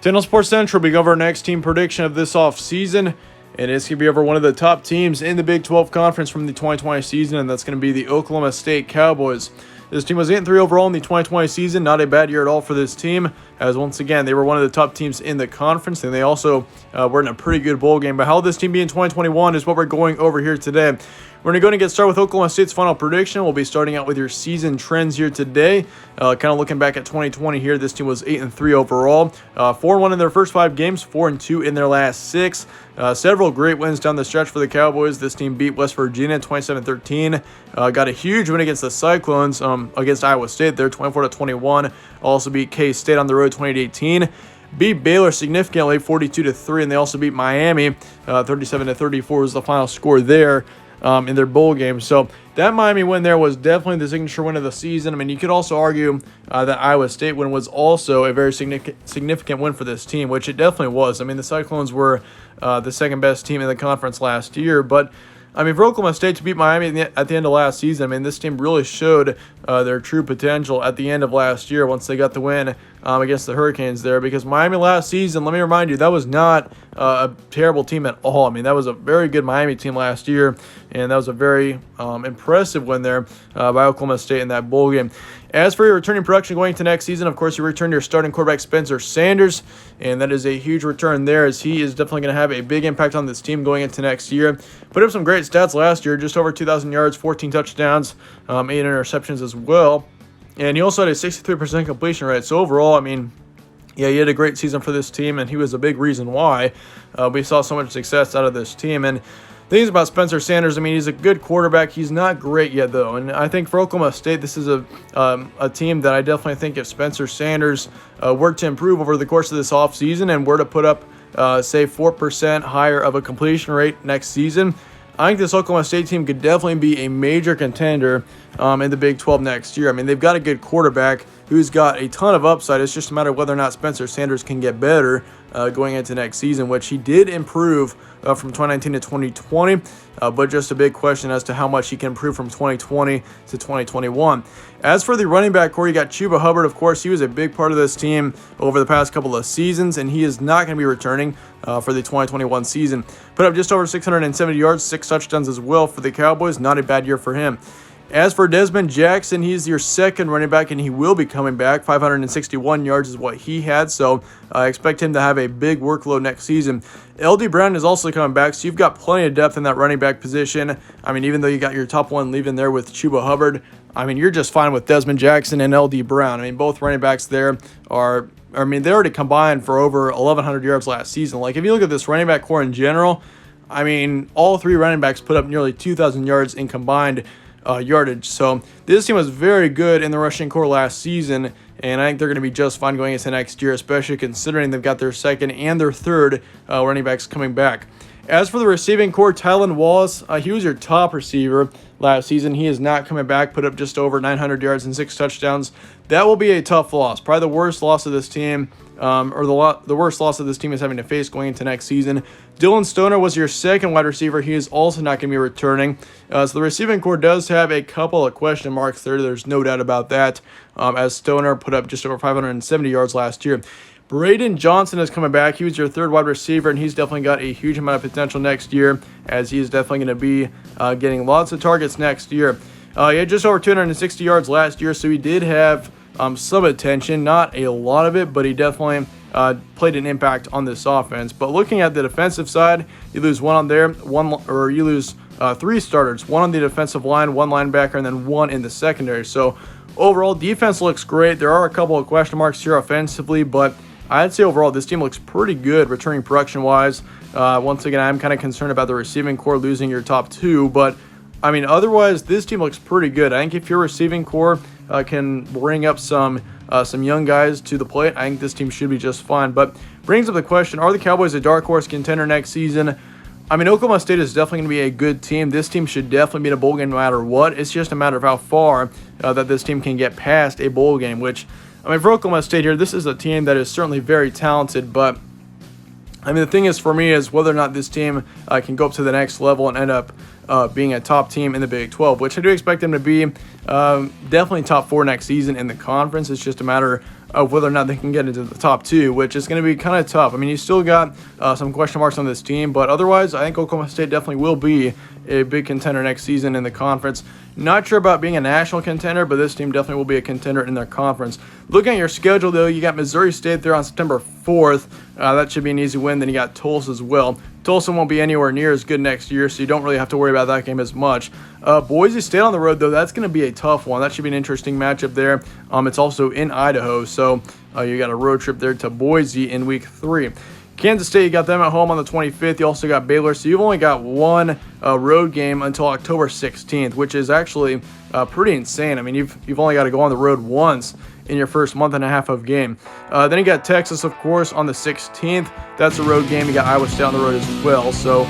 Tendel Sports Central will be over our next team prediction of this offseason, and it's going to be over one of the top teams in the Big 12 Conference from the 2020 season, and that's going to be the Oklahoma State Cowboys. This team was 8-3 overall in the 2020 season. Not a bad year at all for this team, as once again, they were one of the top teams in the conference, and they also were in a pretty good bowl game. But how will this team be in 2021 is what we're going over here today. We're going to get started with Oklahoma State's final prediction. We'll be starting out with your season trends here today. Kind of looking back at 2020 here, this team was 8-3 overall. 4-1 in their first 5 games, 4-2 in their last 6. Several great wins down the stretch for the Cowboys. This team beat West Virginia 27-13. Got a huge win against the Cyclones against Iowa State there, 24-21. Also beat K-State on the road 28-18. Beat Baylor significantly, 42-3, and they also beat Miami, 37-34 was the final score there in their bowl game. So that Miami win there was definitely the signature win of the season. I mean, you could also argue that Iowa State win was also a very significant win for this team, which it definitely was. I mean, the Cyclones were the second best team in the conference last year, but I mean, for Oklahoma State to beat Miami at the end of last season, I mean, this team really showed their true potential at the end of last year once they got the win against the Hurricanes there. Because Miami last season, let me remind you, that was not a terrible team at all. I mean, that was a very good Miami team last year, and that was a very impressive win there by Oklahoma State in that bowl game. As for your returning production going into next season, of course, you return your starting quarterback Spencer Sanders, and that is a huge return there, as he is definitely going to have a big impact on this team going into next year. Put up some great stats last year, just over 2,000 yards, 14 touchdowns, 8 interceptions as well, and he also had a 63% completion rate. So overall, I mean, yeah, he had a great season for this team, and he was a big reason why we saw so much success out of this team. And things about Spencer Sanders, I mean, he's a good quarterback. He's not great yet, though. And I think for Oklahoma State, this is a team that I definitely think if Spencer Sanders were to improve over the course of this offseason and were to put up, say, 4% higher of a completion rate next season, I think this Oklahoma State team could definitely be a major contender in the Big 12 next year. I mean, they've got a good quarterback who's got a ton of upside. It's just a matter of whether or not Spencer Sanders can get better going into next season, which he did improve from 2019 to 2020, but just a big question as to how much he can improve from 2020 to 2021. As for the running back core, you got Chuba Hubbard, of course. He was a big part of this team over the past couple of seasons, and he is not going to be returning for the 2021 season. Put up just over 670 yards, 6 touchdowns as well for the Cowboys. Not a bad year for him. As for Desmond Jackson, he's your second running back, and he will be coming back. 561 yards is what he had, so I expect him to have a big workload next season. L.D. Brown is also coming back, so you've got plenty of depth in that running back position. I mean, even though you got your top one leaving there with Chuba Hubbard, I mean, you're just fine with Desmond Jackson and L.D. Brown. I mean, both running backs there are, I mean, they already combined for over 1,100 yards last season. Like, if you look at this running back core in general, I mean, all 3 running backs put up nearly 2,000 yards in combined yardage. So this team was very good in the rushing core last season, and I think they're going to be just fine going into next year, especially considering they've got their second and their third running backs coming back. As for the receiving core, Tylan Wallace, he was your top receiver last season. He is not coming back, put up just over 900 yards and 6 touchdowns. That will be a tough loss, probably the worst loss of this team, the worst loss of this team is having to face going into next season. Dylan Stoner was your second wide receiver. He is also not going to be returning. So the receiving core does have a couple of question marks there. There's no doubt about that, as Stoner put up just over 570 yards last year. Braden Johnson is coming back. He was your third wide receiver, and he's definitely got a huge amount of potential next year, as he is definitely going to be getting lots of targets next year. He had just over 260 yards last year, so he did have some attention, not a lot of it, but he definitely played an impact on this offense. But looking at the defensive side, you lose one on there, you lose 3 starters, 1 on the defensive line, 1 linebacker, and then 1 in the secondary. So overall, defense looks great. There are a couple of question marks here offensively, but I'd say overall this team looks pretty good returning production-wise. Once again, I'm kind of concerned about the receiving core losing your top 2, but I mean, otherwise, this team looks pretty good. I think if your receiving core can bring up some young guys to the plate, I think this team should be just fine. But brings up the question, are the Cowboys a dark horse contender next season? I mean, Oklahoma State is definitely going to be a good team. This team should definitely be in a bowl game no matter what. It's just a matter of how far that this team can get past a bowl game, which, I mean, for Oklahoma State here, this is a team that is certainly very talented, but I mean, the thing is for me is whether or not this team can go up to the next level and end up being a top team in the Big 12, which I do expect them to be definitely top 4 next season in the conference. It's just a matter of whether or not they can get into the top 2, which is going to be kind of tough. I mean, you still got some question marks on this team, but otherwise, I think Oklahoma State definitely will be a big contender next season in the conference. Not sure about being a national contender, but this team definitely will be a contender in their conference. Looking at your schedule, though, you got Missouri State there on September 4th. That should be an easy win. Then you got Tulsa as well. Tulsa won't be anywhere near as good next year, so you don't really have to worry about that game as much. Boise State on the road, though, that's going to be a tough one. That should be an interesting matchup there. It's also in Idaho, so you got a road trip there to Boise in week 3. Kansas State, you got them at home on the 25th. You also got Baylor, so you've only got one road game until October 16th, which is actually pretty insane. I mean, you've only got to go on the road once in your first month and a half of game. Then you got Texas, of course, on the 16th. That's a road game. You got Iowa State on the road as well, so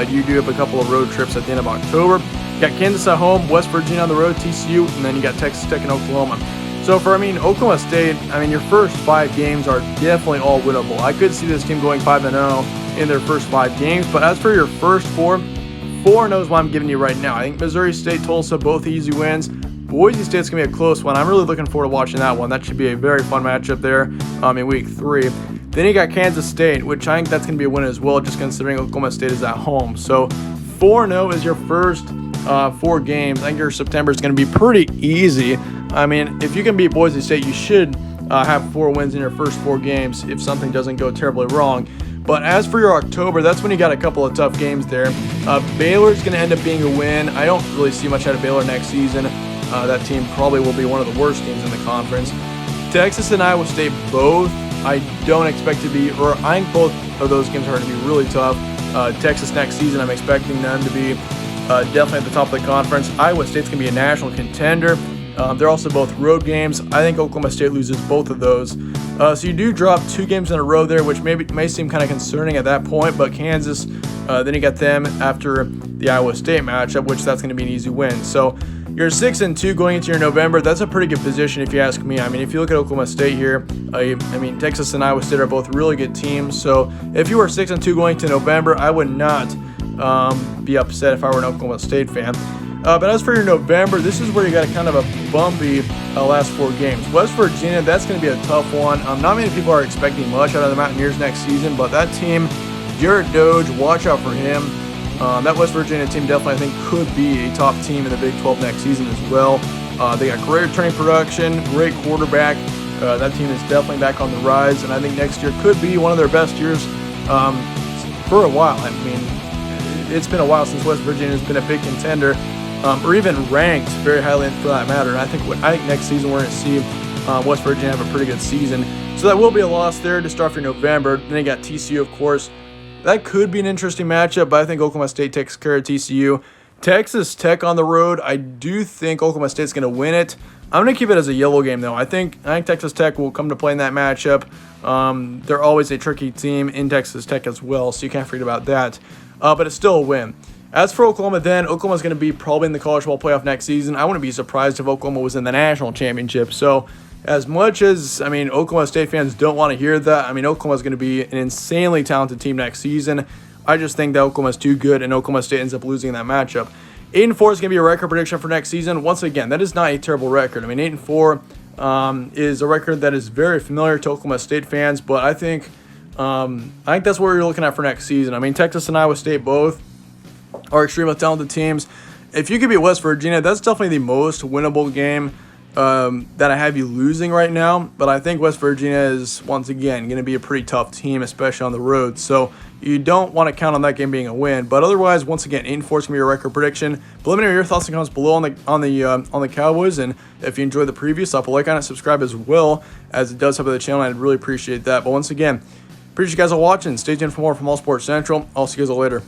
you do have a couple of road trips at the end of October. You got Kansas at home, West Virginia on the road, TCU, and then you got Texas Tech and Oklahoma. So for, Oklahoma State, your first 5 games are definitely all winnable. I could see this team going 5-0 in their first 5 games, but as for your first 4 knows what I'm giving you right now. I think Missouri State, Tulsa, both easy wins. Boise State's going to be a close one. I'm really looking forward to watching that one. That should be a very fun matchup there in week 3. Then you got Kansas State, which I think that's going to be a win as well, just considering Oklahoma State is at home. So 4-0 is your first 4 games. I think your September is going to be pretty easy. If you can beat Boise State, you should have 4 wins in your first 4 games if something doesn't go terribly wrong. But as for your October, that's when you got a couple of tough games there. Baylor's going to end up being a win. I don't really see much out of Baylor next season. That team probably will be one of the worst teams in the conference. Texas and Iowa State both, I don't expect to be, or I think both of those games are going to be really tough. Texas next season, I'm expecting them to be definitely at the top of the conference. Iowa State's going to be a national contender. They're also both road games. I think Oklahoma State loses both of those. So you do drop 2 games in a row there, which may seem kind of concerning at that point, but Kansas, then you got them after the Iowa State matchup, which that's going to be an easy win. So you're 6-2 going into your November. That's a pretty good position if you ask me. If you look at Oklahoma State here, Texas and Iowa State are both really good teams. So if you were 6-2 going to November, I would not be upset if I were an Oklahoma State fan. But as for your November, this is where you got a kind of a bumpy last 4 games. West Virginia, that's going to be a tough one. Not many people are expecting much out of the Mountaineers next season, but that team, Jared Doge, watch out for him. That West Virginia team definitely, I think, could be a top team in the Big 12 next season as well. They got great returning production, great quarterback. That team is definitely back on the rise, and I think next year could be one of their best years for a while. It's been a while since West Virginia has been a big contender, or even ranked very highly for that matter. And I think next season we're going to see West Virginia have a pretty good season. So that will be a loss there to start for November. Then you got TCU, of course. That could be an interesting matchup, but I think Oklahoma State takes care of TCU. Texas Tech on the road. I do think Oklahoma State's going to win it. I'm going to keep it as a yellow game, though. I think Texas Tech will come to play in that matchup. They're always a tricky team in Texas Tech as well, so you can't forget about that. But it's still a win. As for Oklahoma, then, Oklahoma's going to be probably in the college football playoff next season. I wouldn't be surprised if Oklahoma was in the national championship. So as much as, Oklahoma State fans don't want to hear that, Oklahoma's going to be an insanely talented team next season. I just think that Oklahoma's too good, and Oklahoma State ends up losing that matchup. 8-4 is going to be a record prediction for next season. Once again, that is not a terrible record. 8-4 is a record that is very familiar to Oklahoma State fans, but I think that's what you're looking at for next season. Texas and Iowa State both are extremely talented teams. If you could beat West Virginia, that's definitely the most winnable game that I have you losing right now. But I think West Virginia is, once again, going to be a pretty tough team, especially on the road. So you don't want to count on that game being a win. But otherwise, once again, 8-4 is going to be your record prediction. But let me know your thoughts and comments below on the Cowboys. And if you enjoyed the preview, slap a like on it, subscribe as well, as it does help the channel. I'd really appreciate that. But once again, appreciate you guys all watching. Stay tuned for more from All Sports Central. I'll see you guys all later.